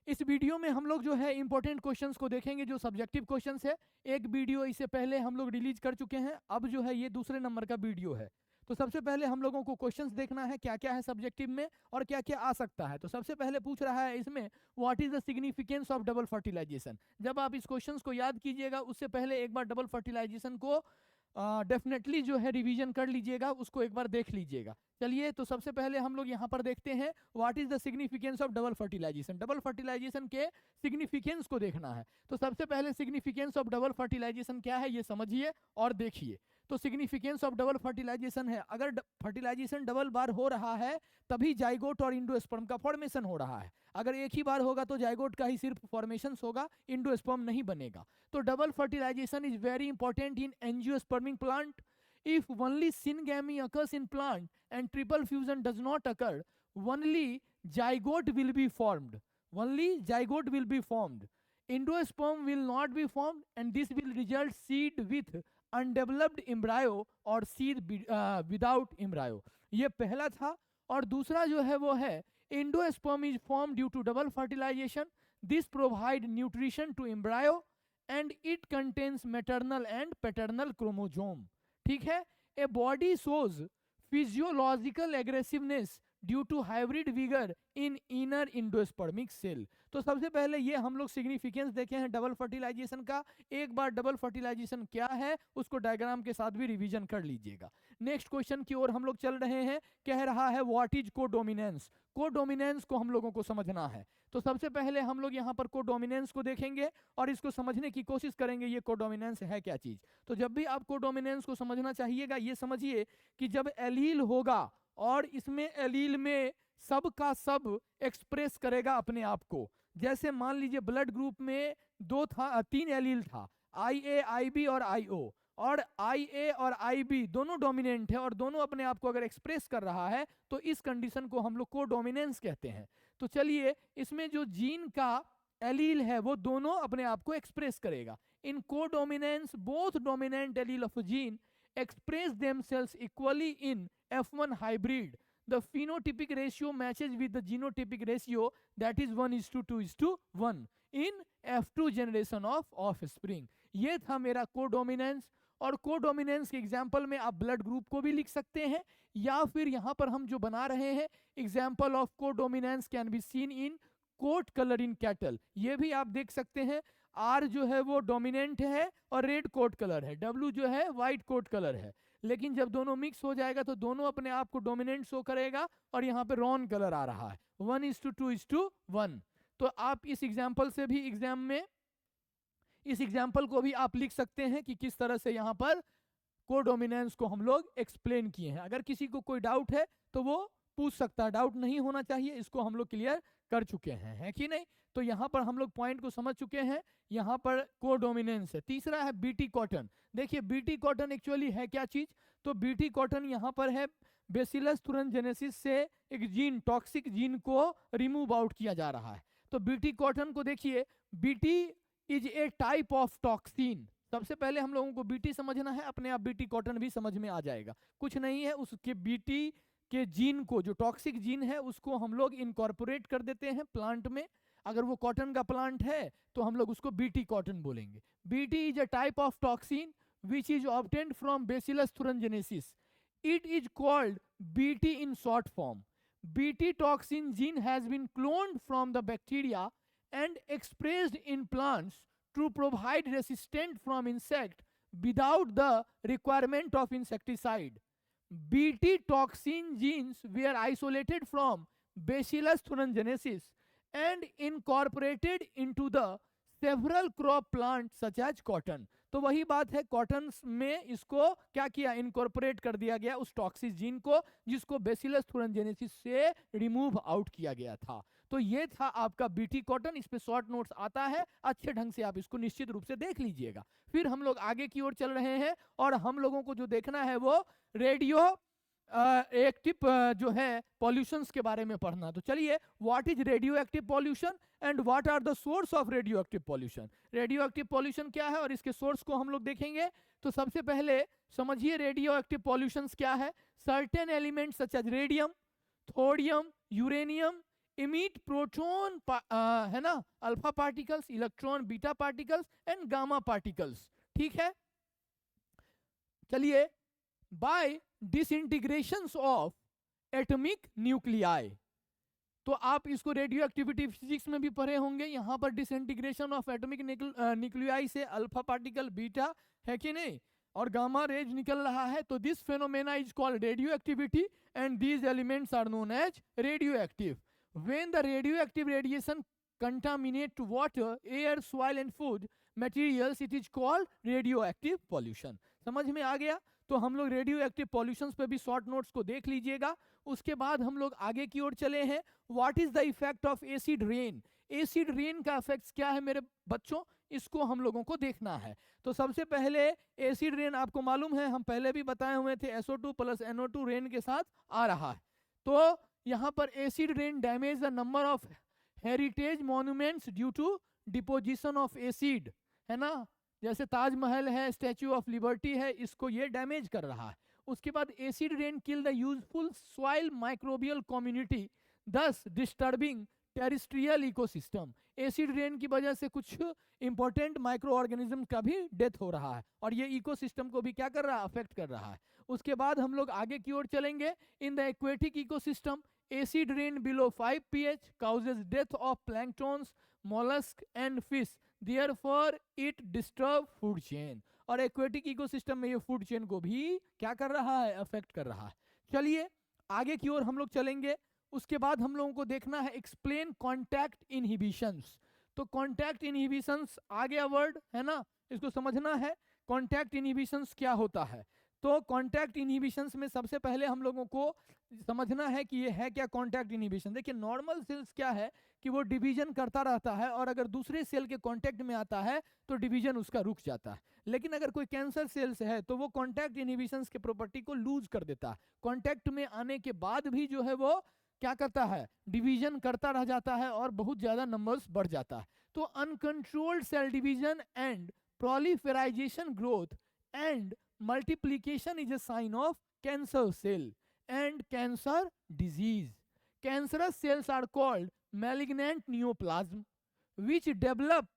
इस वीडियो में हम लोग जो है इंपॉर्टेंट क्वेश्चंस को देखेंगे जो सब्जेक्टिव क्वेश्चंस है। एक वीडियो इससे पहले हम लोग रिलीज कर चुके हैं, अब जो है ये दूसरे नंबर का वीडियो है। तो सबसे पहले हम लोगों को क्वेश्चंस देखना है क्या क्या है सब्जेक्टिव में और क्या क्या आ सकता है। तो सबसे पहले पूछ रहा है इसमें what is the significance of double fertilization. जब आप इस क्वेश्चंस को याद कीजिएगा उससे पहले एक बार डबल फर्टिलाइजेशन को डेफिनेटली जो है रिवीजन कर लीजिएगा, उसको एक बार देख लीजिएगा। चलिए, तो सबसे पहले हम लोग यहाँ पर देखते हैं what is the significance of double fertilization. Double fertilization के सिग्निफिकेंस को देखना है। तो सबसे पहले सिग्निफिकेंस ऑफ डबल फर्टिलाइजेशन क्या है ये समझिए और देखिए। तो सिग्निफिकेंस ऑफ डबल फर्टिलाइजेशन है, अगर फर्टिलाइजेशन डबल बार हो रहा है तभी जाइगोट और इंडोस्पर्म का फॉर्मेशन हो रहा है। अगर एक ही बार होगा तो जाइगोट का ही सिर्फ फॉर्मेशन होगा, इंडोस्पर्म नहीं बनेगा। तो double fertilization is very important in angiosperm plant. If only syngamy occurs in plant and triple fusion does not occur, only zygote will be formed. Only zygote will be formed. Endosperm will not be formed, and this will result seed with undeveloped embryo or seed without embryo. ये पहला था। और दूसरा जो है वो है endosperm is formed due to double fertilization. This provide nutrition to embryo and it contains maternal and paternal chromosome. ठीक है। A body shows physiological aggressiveness due to hybrid vigour in inner endospermic cell. तो सबसे पहले ये हम लोग significance देखे हैं डबल फर्टिलाइजेशन का। एक बार डबल फर्टिलाइजेशन क्या है उसको डायग्राम के साथ भी रिवीजन कर लीजिएगा। नेक्स्ट क्वेश्चन की ओर हम लोग चल रहे हैं। कह रहा है व्हाट इज कोडोमिनेंस। कोडोमिनेंस को हम लोगों को समझना है। तो सबसे पहले हम लोग यहाँ पर कोडोमिनेंस को देखेंगे और इसको समझने की कोशिश करेंगे ये कोडोमिनेंस है क्या चीज। तो जब भी आप कोडोमिनेंस को समझना चाहिएगा ये समझिए कि जब एलील होगा और इसमें एलील में सब का सब एक्सप्रेस करेगा अपने आप को। जैसे मान लीजिए ब्लड ग्रुप में तीन एलील था, IA, IB और IO, और IA और IB दोनों डोमिनेंट है और दोनों अपने आप को अगर एक्सप्रेस कर रहा है तो इस कंडीशन को हम लोग कोडोमिनेंस कहते हैं। तो चलिए, इसमें जो जीन का एलील है वो दोनों अपने आप को एक्सप्रेस करेगा। In codominance both dominant allele of gene express themselves equally in F1 hybrid. The phenotypic ratio matches with the genotypic ratio, that is 1:2:1 in F2 generation of offspring. ये था मेरा कोडोमिनेंस। और कोडोमिनेंस के example में आप blood group को भी लिख सकते हैं या फिर यहां पर हम जो बना रहे हैं example of codominance can be seen in coat colour in cattle. ये भी आप देख सकते हैं। R जो है वो डोमिनेंट है और रेड कोट कलर है, W जो है व्हाइट कोट कलर है। लेकिन जब दोनों मिक्स हो जाएगा तो दोनों अपने आप को डोमिनेंट शो करेगा और यहाँ पे रॉन कलर आ रहा है 1:2:1। तो आप इस एग्जाम्पल से भी एग्जाम में इस एग्जाम्पल को भी आप लिख सकते हैं कि किस तरह से यहाँ पर कोडोमिनेंस को हम लोग एक्सप्लेन किए हैं। अगर किसी को कोई डाउट है तो वो पूछ सकता है, डाउट नहीं होना चाहिए, इसको हम लोग क्लियर कर चुके हैं, है कि नहीं। तो यहां पर हम लोग पॉइंट को समझ चुके हैं। यहां पर कोडोमिनेंस है। तीसरा है बीटी कॉटन। देखिए बीटी कॉटन एक्चुअली है क्या चीज। तो बीटी कॉटन यहां पर है बेसिलस थुरनजेनेसिस से एक जीन, टॉक्सिक जीन को रिमूव आउट किया जा रहा है। तो बीटी कॉटन को देखिए, BT is a type of toxin. सबसे पहले हम लोगों को बीटी समझना है, अपने आप बीटी कॉटन भी समझ में आ जाएगा। कुछ नहीं है, उसके बीटी के जीन को, जो टॉक्सिक जीन है उसको हम लोग इनकॉर्पोरेट कर देते हैं प्लांट में। अगर वो कॉटन का प्लांट है तो हम लोग उसको बीटी कॉटन बोलेंगे। BT is a type of toxin which is obtained from bacillus thuringiensis. It is called BT in short form. BT toxin gene has been cloned from the bacteria and expressed in plants to provide resistant from insect without the requirement of insecticide. Bt toxin genes were isolated from Bacillus thuringiensis and incorporated into the several crop plants such as cotton. तो वही बात है, cotton में इसको क्या किया, incorporate कर दिया गया उस टॉक्सिक जीन को जिसको बेसिलस थुरनजेनेसिस से रिमूव आउट किया गया था। तो ये था आपका बीटी कॉटन। इस पे शॉर्ट नोट्स आता है, अच्छे ढंग से आप इसको निश्चित रूप से देख लीजिएगा। फिर हम लोग आगे की ओर चल रहे हैं और हम लोगों को जो देखना है वो रेडियो एक्टिव जो है पॉल्यूशंस के बारे में पढ़ना। तो चलिए, what is radio active pollution and what are the source of radio active pollution. Radio active pollution क्या है और इसके सोर्स को हम लोग देखेंगे। तो सबसे पहले समझिए रेडियो एक्टिव पॉल्यूशंस क्या है। Certain elements such as radium, thorium, uranium, emit proton है ना, alpha particles, electron, beta particles and gamma particles. ठीक है, चलिए, by disintegrations of atomic nuclei, तो आप इसको रेडियो एक्टिविटी फिजिक्स में भी पढ़े होंगे। यहाँ पर डिसइंटीग्रेशन ऑफ एटॉमिक न्यूक्लियाई से अल्फा पार्टिकल, बीटा है कि नहीं, और गामा रेज निकल रहा है। तो this phenomena is called radio activity and these elements are known as radio active. When the radio active radiation contaminate to water, air, soil and food materials, it is called radioactive pollution। समझ में आ गया? तो हम लोग radio active pollutions पे भी short notes को देख लीजिएगा। उसके बाद हम लोग आगे की ओर चले हैं। What is the effect of acid rain? Acid rain का इफेक्ट क्या है मेरे बच्चों, इसको हम लोगों को देखना है। तो सबसे पहले एसिड रेन आपको मालूम है, हम पहले भी बताए हुए थे, SO2 + NO2 रेन के साथ आ रहा है। तो यहाँ पर acid rain damage the number of heritage monuments due to deposition of acid, है ना, जैसे ताजमहल है, स्टैच्यू ऑफ लिबर्टी है, इसको ये डैमेज कर रहा है। उसके बाद acid rain kill the useful soil microbial community, thus disturbing terrestrial ecosystem. Acid rain की वजह से कुछ इंपॉर्टेंट माइक्रो ऑर्गेनिज्म का भी डेथ हो रहा है, और ये इकोसिस्टम को भी क्या कर रहा है, अफेक्ट कर रहा है। उसके बाद हम लोग आगे की ओर चलेंगे। In the aquatic ecosystem, acid rain below 5 pH causes death of planktons, mollusk and fish, therefore it disturb food chain। और एक्वेटिक इकोसिस्टम में ये फूड चेन को भी क्या कर रहा है, अफेक्ट कर रहा है। चलिए आगे की ओर हम लोग चलेंगे। उसके बाद हम लोगों को देखना है एक्सप्लेन कॉन्टैक्ट इनहिबिशंस। तो कॉन्टैक्ट इनहिबिशंस आ गया वर्ड, है ना, इसको समझना है। कॉन्टैक्ट इनहिबिशंस क्या होता है? तो कॉन्टैक्ट इनहिबिशंस में सबसे पहले हम लोगों को समझना है कि ये है क्या कॉन्टैक्ट इनहिबिशन। देखिए नॉर्मल सेल्स क्या है कि वो डिवीजन करता रहता है, और अगर दूसरे सेल के कांटेक्ट में आता है तो डिवीजन उसका रुक जाता है। लेकिन अगर कोई कैंसर सेल्स है तो वो कॉन्टैक्ट इनहिबिशंस के प्रॉपर्टी को लूज कर देता है। कॉन्टैक्ट में आने के बाद भी जो है वो क्या करता है, डिवीजन करता रह जाता है, और बहुत ज्यादा नंबर्स बढ़ जाता है। तो uncontrolled cell division and proliferation growth and multiplication is a sign of cancer cell and cancer disease। Cancerous cells are called malignant neoplasm which develop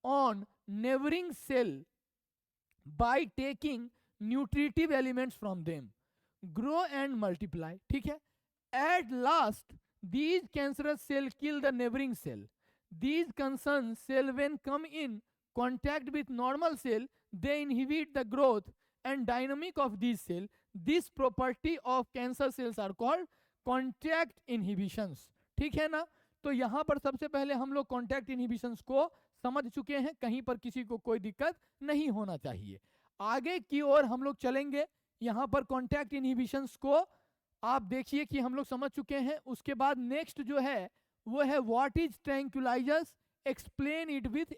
on neighboring cell by taking nutritive elements from them, grow and multiply। ठीक है, at last these cancerous cells kill the neighboring cell। These concerned cell when come in contact with normal cell, they inhibit the growth and dynamic of these cell। This property of cancer cells are called contact inhibitions। ठीक है ना? तो यहाँ पर सबसे पहले हम लोग contact inhibitions को समझ चुके हैं, कहीं पर किसी को कोई दिक्कत नहीं होना चाहिए। आगे की ओर हम लोग चलेंगे। यहाँ पर contact inhibitions को आप देखिए कि हम लोग समझ चुके हैं। उसके बाद नेक्स्ट जो है वो है what is tranquillisers, explain it with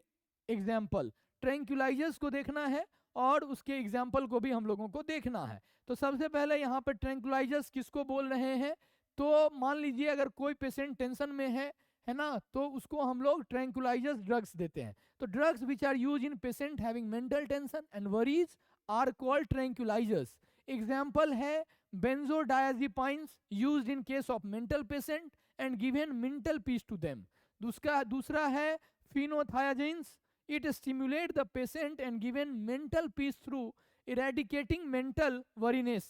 example. Tranquillisers को देखना है और उसके एग्जाम्पल को भी हम लोगों को देखना है। तो सबसे पहले यहाँ पर ट्रैंक्विलाइजर्स किसको बोल रहे हैं? तो मान लीजिए अगर कोई पेशेंट टेंशन में है ना, तो उसको हम लोग ट्रैंक्विलाइजर्स ड्रग्स देते हैं। तो drugs which are use in patient having mental tension and worries are called tranquilizers. Example है benzodiazepines used in case of mental patient and given mental peace to them. दूसरा है फिनोथायाजिन्स, it stimulate the patient and given mental peace through eradicating mental weariness।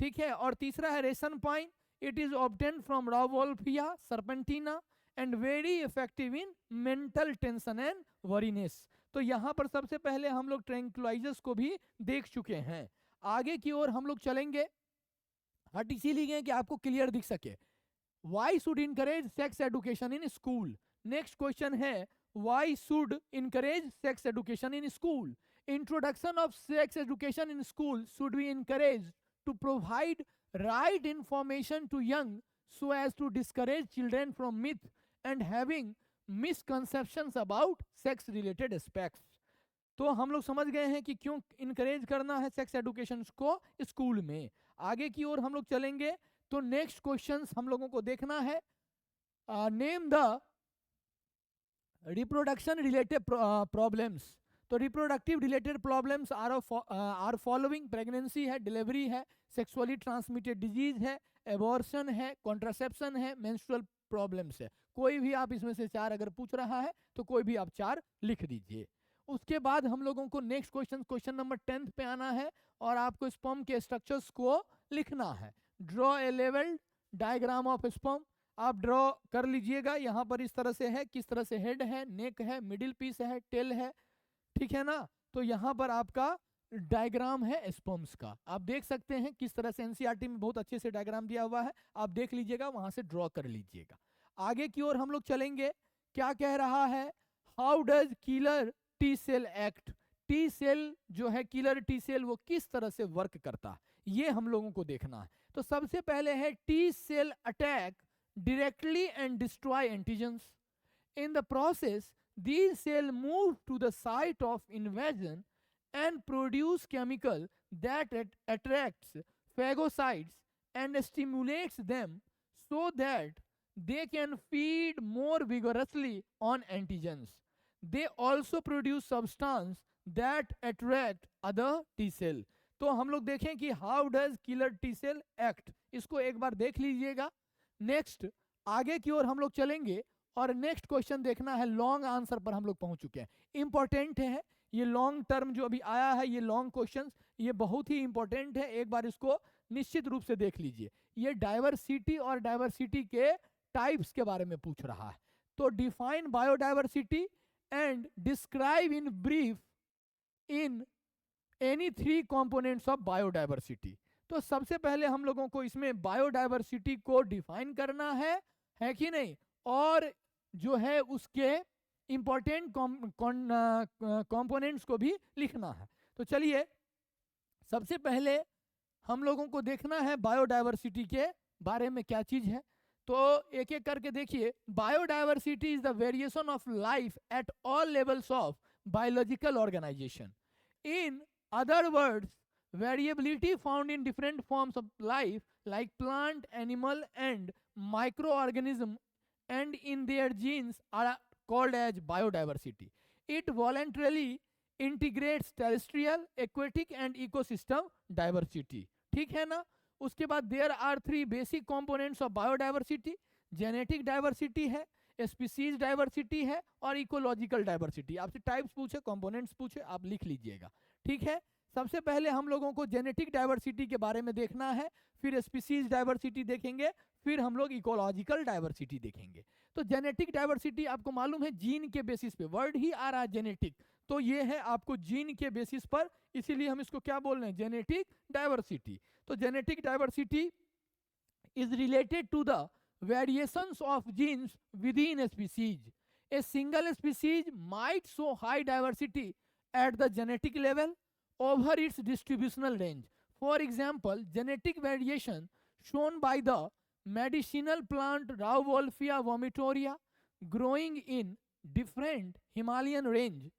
ठीक है, और तीसरा है रेसनपाइन, it is obtained from Rauwolfia serpentina and very effective in mental tension and weariness। तो यहाँ पर सबसे पहले हम लोग ट्रैंक्विलाइजर्स को भी देख चुके हैं। आगे की ओर हम लोग चलेंगे, हट इसीलिए कि आपको क्लियर दिख सके। Why should encourage sex education in school? Next question है why should encourage sex education in school? Introduction of sex education in school should be encouraged to provide right information to young so as to discourage children from myth and having misconceptions about sex related aspects। तो हम लोग समझ गए हैं कि क्यों encourage करना है सेक्स एजुकेशन को स्कूल में। आगे की ओर हम लोग चलेंगे। तो नेक्स्ट क्वेश्चंस हम लोगों को देखना है, name the reproduction related problems. तो reproductive related problems are following, pregnancy है, डिलीवरी है, सेक्सुअली ट्रांसमिटेड डिजीज है, एबॉर्शन है, कॉन्ट्रासेप्शन है, मेंस्ट्रुअल प्रॉब्लम्स है। कोई भी आप इसमें से 4 अगर पूछ रहा है तो कोई भी आप 4 लिख दीजिए। उसके बाद हम लोगों को नेक्स्ट क्वेश्चन नंबर 10 पे आना है और आपको स्पर्म के स्ट्रक्चर्स को लिखना है। Draw a labelled diagram of sperm, आप ड्रॉ कर लीजिएगा। यहाँ पर इस तरह से है, किस तरह से हेड है, नेक है, मिडिल पीस है, टेल है, ठीक है ना। तो यहाँ पर आपका डायग्राम है स्पर्म्स का, आप देख सकते हैं किस तरह से एनसीईआरटी में बहुत अच्छे से डायग्राम दिया हुआ है, आप देख लीजिएगा, वहां से ड्रॉ कर लीजिएगा। आगे की ओर हम लोग चलेंगे, क्या कह रहा है, how does killer T cell act, T cell जो है किलर टी सेल वो किस तरह से वर्क करता है, ये हम लोगों को देखना है। तो सबसे पहले है T cell attack directly and destroy antigens. In the process, these cells move to the site of invasion and produce chemical that attracts phagocytes and stimulates them so that they can feed more vigorously on antigens. They also produce substance that attract other T cell. तो हम लोग देखें कि how does killer T cell act, इसको एक बार देख लीजिएगा। नेक्स्ट आगे की ओर हम लोग चलेंगे और नेक्स्ट क्वेश्चन देखना है, लॉन्ग आंसर पर हम लोग पहुंच चुके हैं, इंपॉर्टेंट है ये लॉन्ग टर्म जो अभी आया है, ये लॉन्ग क्वेश्चंस ये बहुत ही इंपॉर्टेंट है, एक बार इसको निश्चित रूप से देख लीजिए। ये डाइवर्सिटी और डाइवर्सिटी के टाइप्स के बारे में पूछ रहा है। तो define biodiversity and describe in brief in any 3 components of biodiversity. तो सबसे पहले हम लोगों को इसमें बायोडाइवर्सिटी को डिफाइन करना है कि नहीं, और जो है उसके इंपॉर्टेंट कंपोनेंट्स को भी लिखना है। तो चलिए सबसे पहले हम लोगों को देखना है बायोडाइवर्सिटी के बारे में क्या चीज है। तो एक एक करके देखिए, biodiversity is the variation of life at all levels of biological organisation. In other words, variability found in different forms of life like plant, animal and microorganism and in their genes are called as biodiversity. It voluntarily integrates terrestrial, aquatic and ecosystem diversity. ठीक है ना। उसके बाद there are 3 basic components of biodiversity. genetic diversity है, species diversity है और ecological diversity। आपसे types पूछे, कंपोनेंट्स पूछे, आप लिख लीजिएगा, ठीक है। सबसे पहले हम लोगों को जेनेटिक डाइवर्सिटी के बारे में देखना है, फिर स्पीसीज डाइवर्सिटी देखेंगे, फिर हम लोग इकोलॉजिकल डाइवर्सिटी देखेंगे। तो जेनेटिक डाइवर्सिटी आपको मालूम है जीन के बेसिस पे, वर्ड ही आ रहा है जेनेटिक, तो ये है आपको जीन के बेसिस पर, इसीलिए हम इसको क्या बोल रहे हैं, जेनेटिक डाइवर्सिटी। तो genetic diversity is related to the variations of genes within a species. A single species might show high diversity at the genetic level over its distributional range. For example, genetic variation shown by the medicinal plant Rauwolfia vomitoria growing in different Himalayan range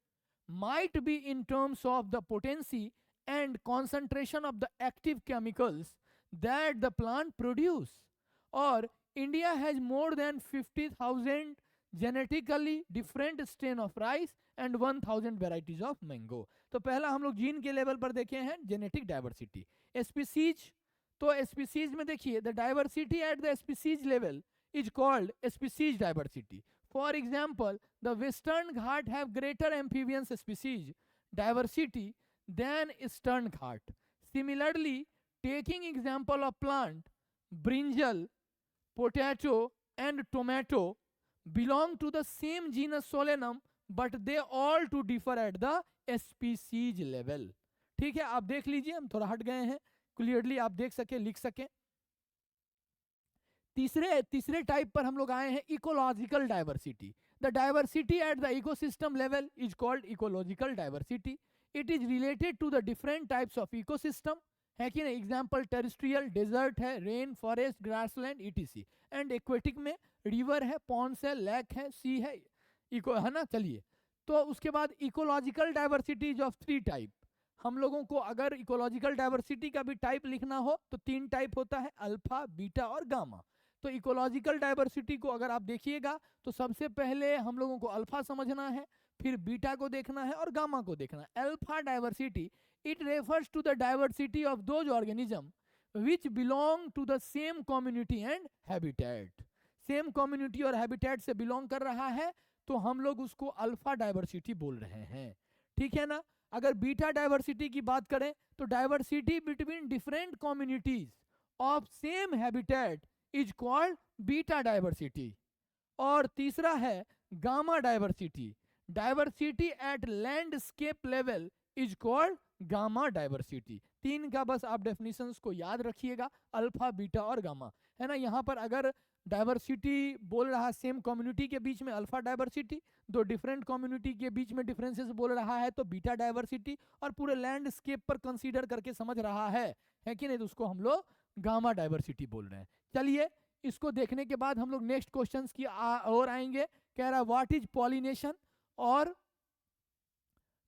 might be in terms of the potency and concentration of the active chemicals that the plant produce. Or India has more than 50,000 genetically different strain of rice and 1000 varieties of mango. तो पहला हम लोग gene के level पर देखे हैं genetic diversity. Species, तो species में देखिए the diversity at the species level is called species diversity. For example the Western Ghat have greater amphibians species diversity than Eastern Ghat. Similarly taking example of plant brinjal, potato and tomato belong to the same genus Solanum but they all to differ at the species level। ठीक है, आप देख लीजिए, हम थोड़ा हट गए हैं, क्लियरली आप देख सके, लिख सके। तीसरे टाइप पर हम लोग आए हैं, ecological diversity. The diversity at the ecosystem level is called ecological diversity. It is related to the different types of ecosystem, है कि नहीं। एग्जाम्पल टेरेस्ट्रियल डेजर्ट है, rain forest, grassland etc. And aquatic में रिवर है, ponds है, lake है, sea है, eco है ना। चलिए, तो उसके बाद इकोलॉजिकल डाइवर्सिटीज ऑफ 3 टाइप। हम लोगों को अगर इकोलॉजिकल डाइवर्सिटी का भी टाइप लिखना हो तो 3 टाइप होता है, अल्फा, बीटा और गामा। तो इकोलॉजिकल डाइवर्सिटी को अगर आप देखिएगा तो सबसे पहले हम लोगों को अल्फा समझना है, फिर बीटा को देखना है और गामा को देखना है। Alpha diversity, it refers to the diversity of those organisms which belong to the same community and habitat. Same community और हैबिटेट से बिलोंग कर रहा है तो हम लोग उसको अल्फा डाइवर्सिटी बोल रहे हैं, ठीक है ना। अगर बीटा डाइवर्सिटी की बात करें तो diversity between different communities of same habitat is called beta diversity. और तीसरा है gamma diversity, diversity eight landscape level is called gamma diversity. तीन का बस आप डेफिनेशंस को याद रखिएगा, अल्फा बीटा और गामा, है ना। यहाँ पर अगर डाइवर्सिटी बोल रहा है सेम कम्युनिटी के बीच में अल्फा डाइवर्सिटी, दो डिफरेंट कम्युनिटी के बीच में डिफरेंसेस बोल रहा है तो बीटा डाइवर्सिटी, और पूरे लैंडस्केप पर कंसीडर करके समझ रहा है कि नहीं, तो उसको हम लोग गामा डाइवर्सिटी बोल रहे हैं। चलिए इसको देखने के बाद हम लोग नेक्स्ट क्वेश्चंस की और आएंगे। कह रहा है व्हाट इज पॉलिनेशन और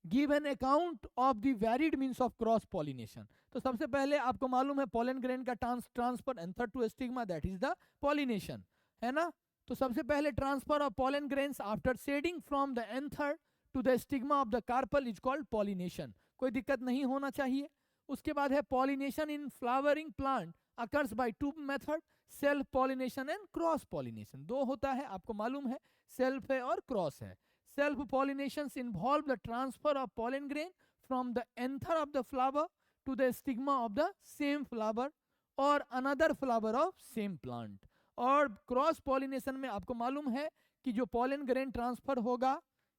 give an account of the varied means of cross pollination. तो सबसे पहले आपको मालूम है पोलन ग्रेन का transfer anther to stigma, that is the pollination, है ना। तो सबसे पहले transfer of pollen grains after shedding from the anther to the stigma of the carpel is called pollination, कोई दिक्कत नहीं होना चाहिए। उसके बाद है pollination in flowering plant occurs by two method, self pollination and cross pollination. दो होता है, आपको मालूम है, सेल्फ है और क्रॉस है। Self pollinations involve the transfer of pollen grain from the anther of the flower to the stigma of the same flower or another flower of same plant. और क्रॉस पॉलिनेशन में आपको मालूम है कि जो पॉलन ग्रेन ट्रांसफर होगा,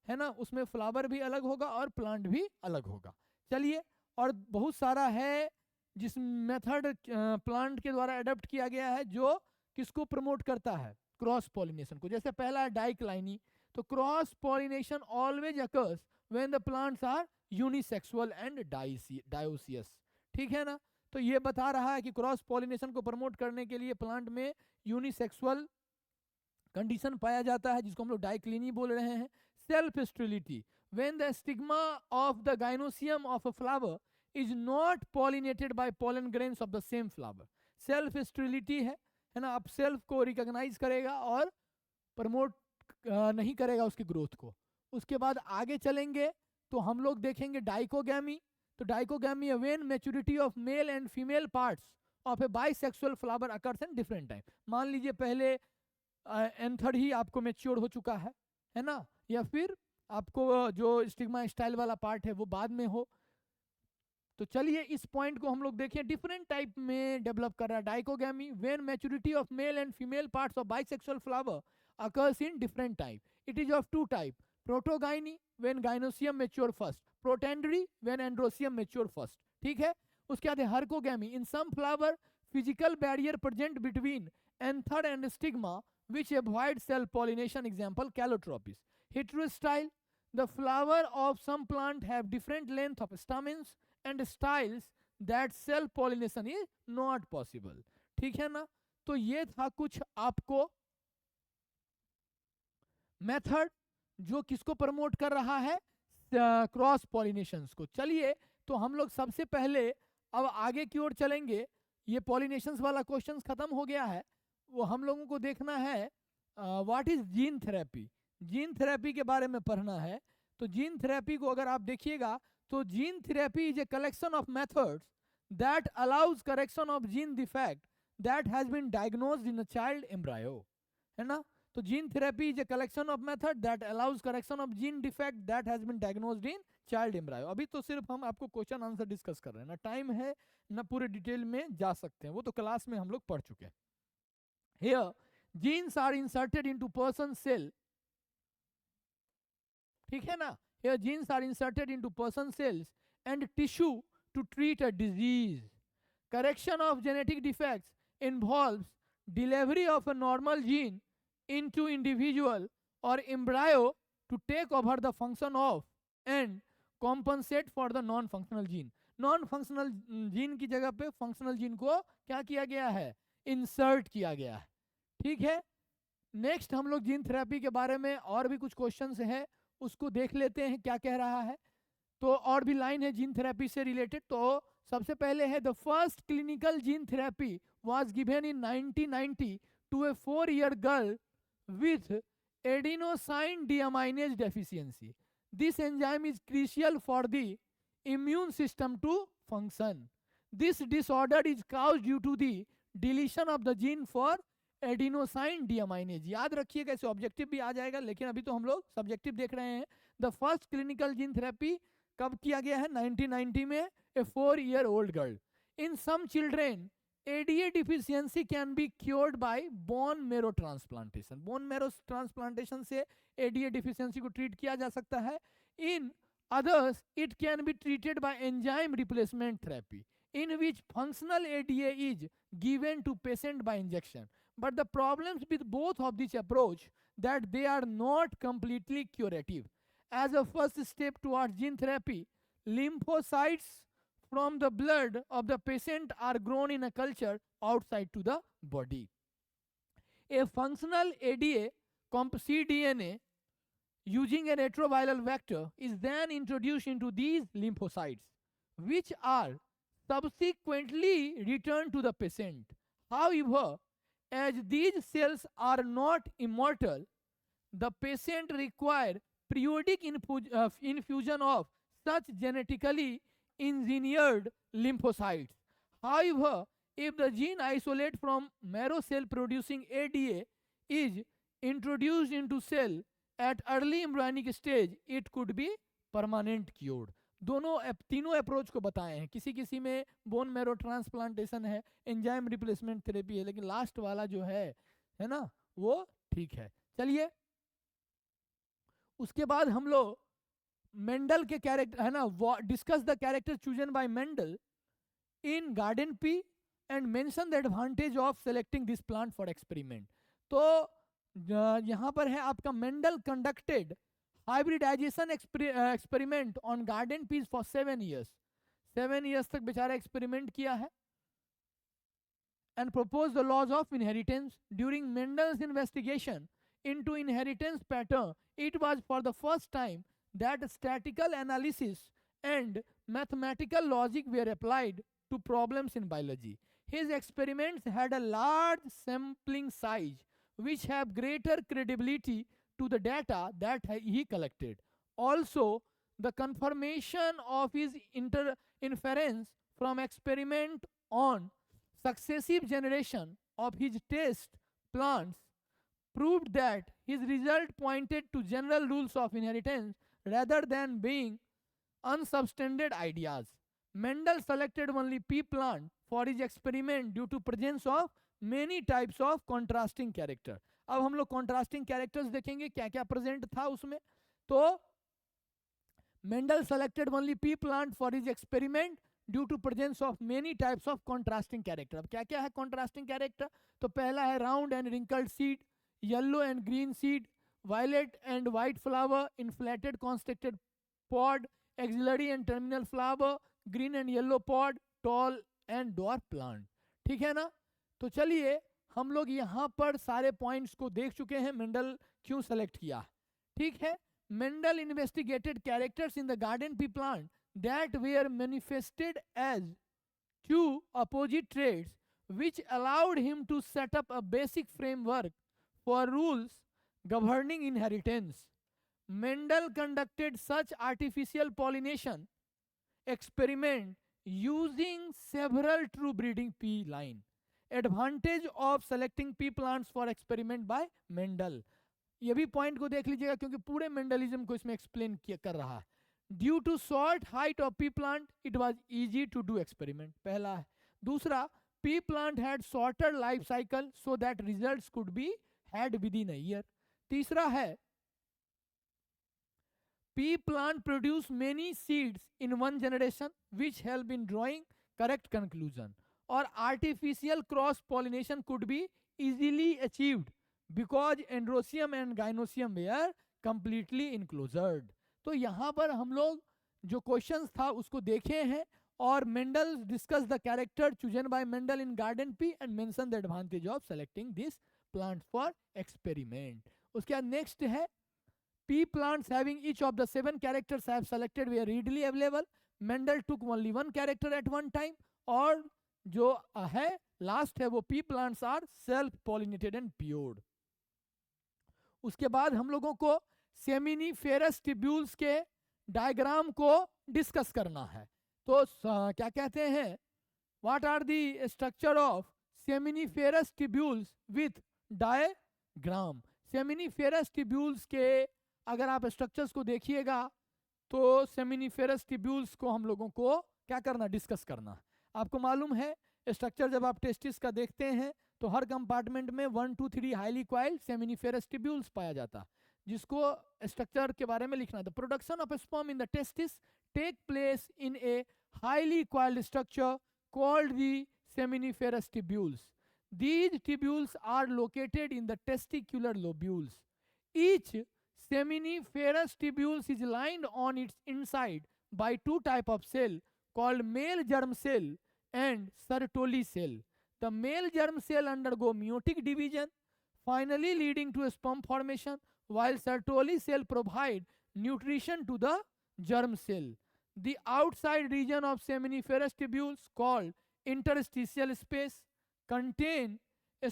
है ना, उसमें फ्लावर भी अलग होगा और प्लांट भी अलग होगा। चलिए, और बहुत सारा है जिस मेथड प्लांट के द्वारा अडॉप्ट किया गया है जो किसको प्रमोट करता है, क्रॉस पॉलिनेशन को। जैसे पहला है डाइक्लाइनी, तो cross pollination always occurs when the plants are unisexual and dioecious, ठीक है ना। तो ये बता रहा है कि क्रॉस पॉलिनेशन को प्रमोट करने के लिए प्लांट में यूनिसेक्सुअल कंडीशन पाया जाता है, जिसको हम लोग डाइक्लिनी बोल रहे हैं। Self sterility, when the stigma of the gynoecium of a flower is not pollinated bye pollen grains of the same flower. Self sterility है ना, आप सेल्फ को रिकॉग्नाइज करेगा और प्रमोट नहीं करेगा उसकी ग्रोथ को। उसके बाद आगे चलेंगे तो हम लोग देखेंगे डाइकोगैमी। तो dichogamy when maturity of male and female parts of A bisexual flower occurs in different time. मान लीजिए पहले एंथर ही आपको मैच्योर हो चुका है ना, या फिर आपको जो स्टिग्मा स्टाइल वाला पार्ट है वो बाद में हो। तो चलिए इस पॉइंट को हम लोग देखें, डिफरेंट टाइप में डेवलप कर रहा है dichogamy. When maturity of male and female parts of bisexual flower occurs in different type. It is of two type, protogyny when gynosium mature first, protandry when androsium mature first, ठीक है। उसके बाद hercogamy, in some flower physical barrier present between anther and stigma which avoid self pollination, example calotropis. Heterostyle, the flower of some plant have different length of stamens and styles that self pollination is not possible, ठीक है ना। तो ये था कुछ आपको method जो किसको प्रमोट कर रहा है, क्रॉस पॉलिनेशंस को। चलिए तो हम लोग सबसे पहले अब आगे की ओर चलेंगे। ये पॉलिनेशंस वाला क्वेश्चंस खत्म हो गया है, वो हम लोगों को देखना है what is gene therapy. Gene therapy के बारे में पढ़ना है। तो जीन थेरेपी को अगर आप देखिएगा तो gene therapy is a collection of methods that allows correction of gene defect that has been diagnosed in a child embryo, है ना। तो gene therapy is a collection of method that allows correction of gene defect that has been diagnosed in child embryo. अभी तो सिर्फ हम आपको question answer discuss कर रहे हैं, ना टाइम है ना पूरे डिटेल में जा सकते हैं, वो तो क्लास में हम लोग पढ़ चुके हैं। Here genes are inserted into person cell, ठीक है ना। Here genes are inserted into person cells and tissue to treat a disease. Correction of genetic defects involves delivery of a normal gene into individual or embryo to take over the function of and compensate for the non-functional gene. Non-functional gene की जगह पे functional gene को क्या किया गया है, insert किया गया है, ठीक है। नेक्स्ट हम लोग जीन थेरेपी के बारे में और भी कुछ क्वेश्चंस हैं, उसको देख लेते हैं क्या कह रहा है। तो और भी लाइन है जीन थेरेपी से रिलेटेड। तो सबसे पहले है the first clinical gene therapy was given in 1990 to a 4-year girl with adenosine deaminase deficiency. This enzyme is crucial for the immune system to function. This disorder is caused due to the deletion of the gene for adenosine deaminase. याद रखिएगा, इसे objective भी आ जाएगा, लेकिन अभी तो हम लोग सब्जेक्टिव देख रहे हैं। The first clinical gene therapy कब किया गया है? 1990 में। A 4-year-old girl. In some children ADA deficiency can be cured by bone marrow transplantation. Bone marrow transplantation से एडीए डिफिशियंसी को ट्रीट किया जा सकता है। In others it can be treated by enzyme replacement therapy, in which functional ADA is given to patient by injection. But the problems with both of this approach that they are not completely curative. As a first step towards gene therapy, lymphocytes from the blood of the patient are grown in a culture outside to the body. A functional ADA cDNA using a retroviral vector is then introduced into these lymphocytes, which are subsequently returned to the patient. However, as these cells are not immortal, the patient requires periodic infusion of such genetically engineered lymphocytes. However, if the gene isolate from marrow cell producing ADA is introduced into cell at early embryonic stage, it could be permanent cured. तीनों approach को बताए हैं। किसी किसी में bone marrow transplantation है, enzyme replacement therapy है, लेकिन लास्ट वाला जो है ना, वो ठीक है। चलिए, उसके बाद हम लोग मेंडल के कैरेक्टर है ना, discuss the character chosen bye Mendel in garden pea and mention the advantage of selecting this plant for experiment. तो यहाँ पर है आपका Mendel conducted hybridization experiment on garden peas for 7 years. 7 years तक बेचारा एक्सपेरिमेंट किया है and proposed the laws of inheritance. During Mendel's investigation into inheritance pattern, it was for the first time that statistical analysis and mathematical logic were applied to problems in biology. His experiments had a large sampling size, which have greater credibility to the data that he collected. Also, the confirmation of his inference from experiment on successive generation of his test plants proved that his result pointed to general rules of inheritance rather than being unsubstantiated ideas. Mendel selected only pea plant for his experiment due to presence of many types of contrasting character. अब हम लोग contrasting characters देखेंगे, क्या क्या present था उसमें। तो Mendel selected only pea plant for his experiment due to presence of many types of contrasting character. अब क्या क्या है कॉन्ट्रास्टिंग कैरेक्टर? तो पहला है round and wrinkled seed, yellow and green seed, violet and white flower, inflated constricted pod, axillary and terminal flower, green and yellow pod, tall and dwarf plant. ठीक है ना? तो चलिए, हम लोग यहाँ पर सारे पॉइंट्स को देख चुके हैं, मेंडल क्यों सेलेक्ट किया। ठीक है, Mendel investigated characters in the garden pea plant that were manifested as two opposite traits which allowed him to set up a basic framework for rules governing inheritance. Mendel conducted such artificial pollination experiment using several true breeding pea line. Advantage of selecting pea plants for experiment by Mendel. ये भी point को देख लीजिएगा क्योंकि पूरे Mendelism को इसमें explain कर रहा है। Due to short height of pea plant it was easy to do experiment, पहला है। दूसरा, pea plant had shorter life cycle so that results could be had within a year. तीसरा है, pea plant produce many seeds in one generation which help in drawing correct conclusion. और artificial cross pollination could be easily achieved because androsium and gynosium were completely enclosed. तो यहाँ पर हम लोग जो questions था उसको देखे हैं और Mendel discuss the character chosen bye Mendel in garden pea and mention the advantage of selecting this plant for experiment. उसके बाद नेक्स्ट है, pea plants having each of the 7 characters I have selected were readily available. Mendel took only 1 character at one time. और जो है last है वो pea plants are self pollinated and cured. उसके बाद हम लोगों को सेमिनिफेरस ट्यूब्यूल्स के डायग्राम को डिस्कस करना है। तो क्या कहते हैं, what are the structure of seminiferous tubules with diagram. Seminiferous tubules के अगर आप स्ट्रक्चर्स को देखिएगा तो सेमिनिफेरस ट्यूब्यूल्स को हम लोगों को क्या करना, डिस्कस करना। आपको मालूम है स्ट्रक्चर जब आप टेस्टिस का देखते हैं तो हर कंपार्टमेंट में 1 2 3 हाईली क्वाइल्ड सेमिनिफेरस ट्यूब्यूल्स पाया जाता, जिसको स्ट्रक्चर के बारे में लिखना था। Production of sperm in the testis take place in a highly coiled structure called the seminiferous tubules. These tubules are located in the testicular lobules. Each seminiferous tubules is lined on its inside by two types of cell called male germ cell and Sertoli cell. The male germ cell undergo meiotic division, finally leading to sperm formation, while Sertoli cell provide nutrition to the germ cell. The outside region of seminiferous tubules called interstitial space contain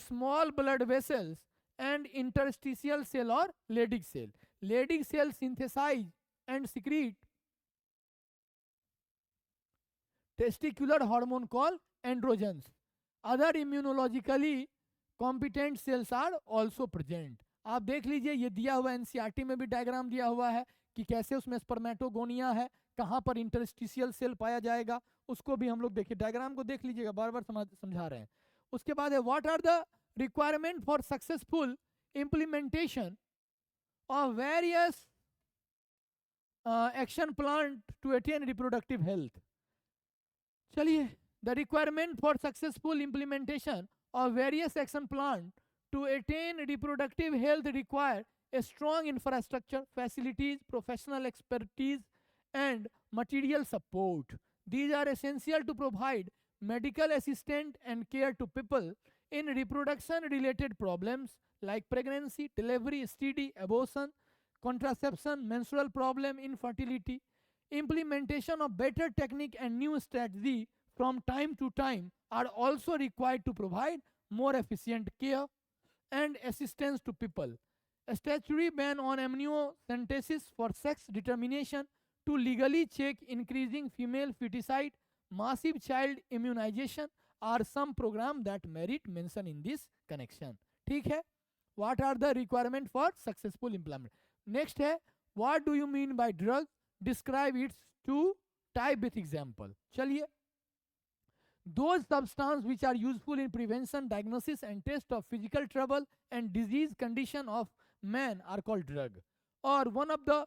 small blood vessels and interstitial cell or Leydig cell. Leydig cell synthesize and secrete testicular hormone called androgens. Other immunologically competent cells are also present. आप देख लीजिए, ये दिया हुआ NCERT में भी diagram दिया हुआ है कि कैसे उसमें स्पर्मेटोगोनिया है, कहां पर इंटरस्टिशियल सेल पाया जाएगा, उसको भी हम लोग देखिए, डायग्राम को देख लीजिएगा, बार बार समझा रहे हैं। उसके बाद है what are the requirement for successful implementation of various action plan to attain reproductive health. चलिए, the requirement for successful implementation of various action plan to attain reproductive health require a strong infrastructure, facilities, professional expertise, and material support. These are essential to provide medical assistance and care to people in reproduction-related problems like pregnancy, delivery, STD, abortion, contraception, menstrual problem, infertility. Implementation of better technique and new strategy from time to time are also required to provide more efficient care and assistance to people. A statutory ban on amniocentesis for sex determination to legally check increasing female feticide, massive child immunization are some programs that merit mention in this connection. ठीक है, what are the requirement for successful implement? Next है, what do you mean by drug? Describe its two type with example. चलिए, those substances which are useful in prevention, diagnosis and test of physical trouble and disease condition of man are called drug. Or one of the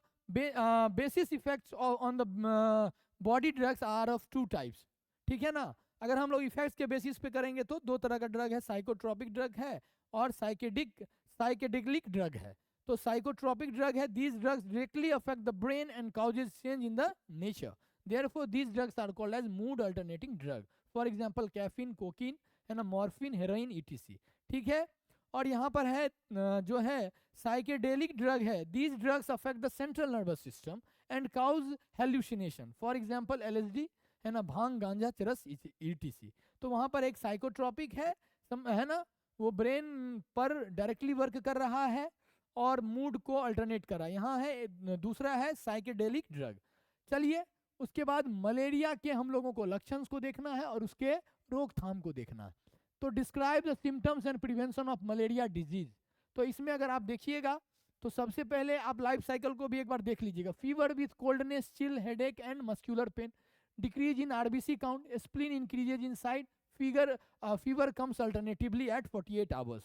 basis effects on the body drugs are of two types. ठीक है ना, अगर हम लोग effects के basis पे करेंगे तो दो तरह का ड्रग है, साइकोट्रोपिक ड्रग है और साइकेडेलिक ड्रग है। तो साइकोट्रोपिक ड्रग है, these drugs directly affect the brain and causes change in the nature. Therefore these drugs are called as mood alternating drug. For example caffeine, cocaine and morphine, heroin etc. ठीक है, और यहाँ पर है जो है psychedelic drug है, these drugs affect the central nervous system and cause hallucination. For example LSD है ना, भांग, गांजा, चरस etc. तो वहाँ पर एक साइकोट्रोपिक है ना, वो ब्रेन पर डायरेक्टली वर्क कर रहा है और मूड को अल्टरनेट कर रहा है। यहाँ है दूसरा है साइकेडेलिक ड्रग। चलिए, उसके बाद मलेरिया के हम लोगों को लक्षण को देखना है और उसके रोकथाम को देखना है। तो describe the symptoms and prevention of malaria disease. तो इसमें अगर आप देखिएगा तो सबसे पहले आप लाइफ साइकिल को भी एक बार देख लीजिएगा। Fever with coldness, chill, headache and muscular pain, decrease in RBC count, spleen increases in size, fever comes alternatively at 48 hours.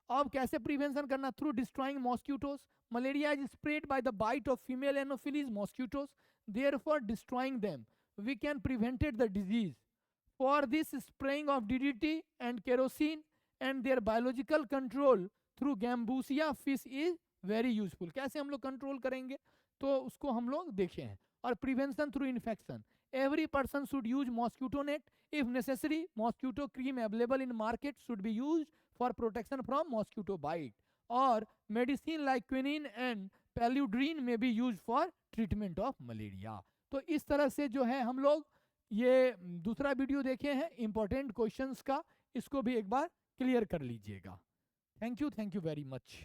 अब कैसे प्रिवेंशन करना? Through destroying mosquitoes. Malaria is spread by the bite of female anopheles mosquitoes, therefore destroying them we can prevent the disease. For this, spraying of DDT and kerosene and their biological control through Gambusia fish is very useful. कैसे हम लोग control करेंगे तो उसको हम लोग देखे हैं। और prevention through infection, every person should use mosquito net. If necessary, mosquito cream available in market should be used for protection from mosquito bite. Or medicine like quinine and पैल्यूड्रीन में भी use for treatment of malaria. तो इस तरह से जो है हम लोग ये दूसरा वीडियो देखे हैं इंपॉर्टेंट क्वेश्चंस का, इसको भी एक बार क्लियर कर लीजिएगा। Thank you very much.